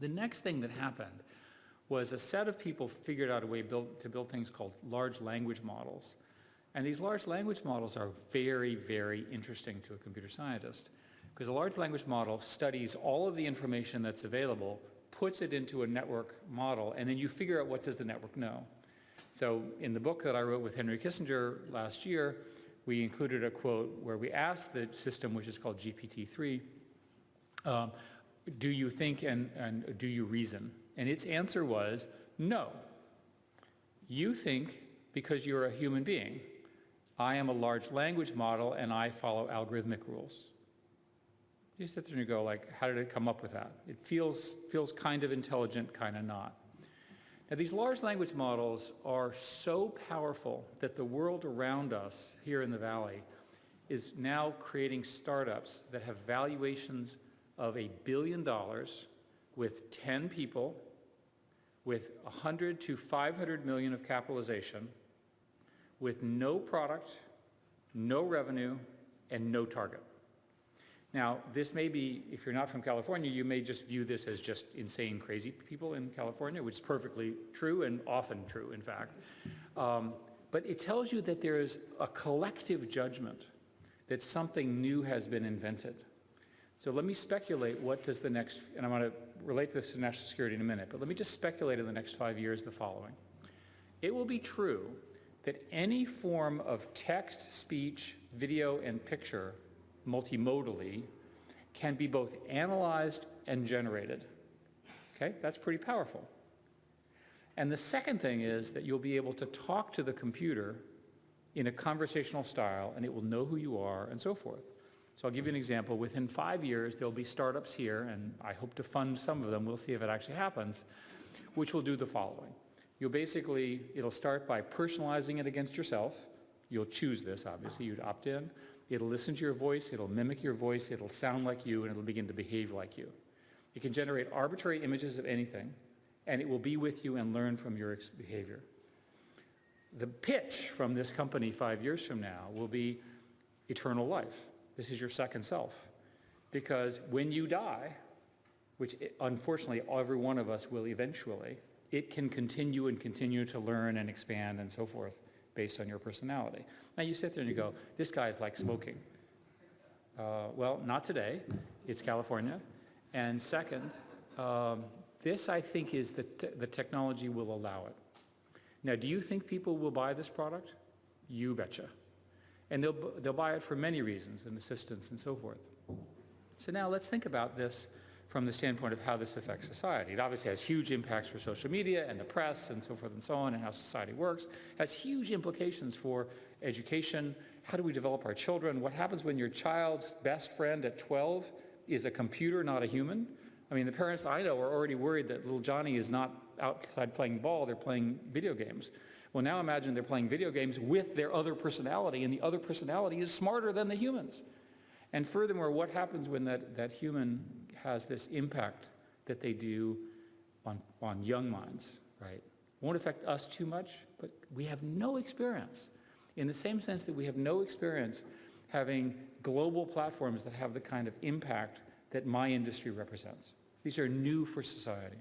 The next thing that happened was a set of people figured out a way to build things called large language models. And these large language models are very, very interesting to a computer scientist, because a large language model studies all of the information that's available, puts it into a network model, and then you figure out what does the network know. So in the book that I wrote with Henry Kissinger last year, we included a quote where we asked the system, which is called GPT-3, do you think and do you reason? And its answer was, no. You think because you're a human being. I am a large language model and I follow algorithmic rules. You sit there and you go like, how did it come up with that? It feels kind of intelligent, kind of not. Now these large language models are so powerful that the world around us here in the Valley is now creating startups that have valuations of $1 billion with 10 people, with 100 to 500 million of capitalization, with no product, no revenue, and no target. Now, this may be, if you're not from California, you may just view this as just insane, crazy people in California, which is perfectly true and often true, in fact. But it tells you that there is a collective judgment that something new has been invented. So let me speculate what does the next, and I'm going to relate this to national security in a minute, but let me just speculate in the next 5 years the following. It will be true that any form of text, speech, video, and picture multimodally can be both analyzed and generated. Okay, that's pretty powerful. And the second thing is that you'll be able to talk to the computer in a conversational style and it will know who you are and so forth. So I'll give you an example. Within 5 years, there'll be startups here, and I hope to fund some of them, we'll see if it actually happens, which will do the following. You'll basically, it'll start by personalizing it against yourself. You'll choose this, obviously, you'd opt in. It'll listen to your voice, it'll mimic your voice, it'll sound like you, and it'll begin to behave like you. It can generate arbitrary images of anything, and it will be with you and learn from your behavior. The pitch from this company 5 years from now will be eternal life. This is your second self. Because when you die, which unfortunately every one of us will eventually, it can continue and continue to learn and expand and so forth based on your personality. Now you sit there and you go, this guy is like smoking. Well, not today. It's California. And second, this I think is the technology will allow it. Now, do you think people will buy this product? You betcha. And they'll buy it for many reasons, and assistance and so forth. So now let's think about this from the standpoint of how this affects society. It obviously has huge impacts for social media and the press and so forth and so on, and how society works. It has huge implications for education. How do we develop our children? What happens when your child's best friend at 12 is a computer, not a human? I mean, the parents I know are already worried that little Johnny is not outside playing ball, they're playing video games. Well, now imagine they're playing video games with their other personality, and the other personality is smarter than the humans. And furthermore, what happens when that human has this impact that they do on young minds, right? Won't affect us too much, but we have no experience. In the same sense that we have no experience having global platforms that have the kind of impact that my industry represents. These are new for society.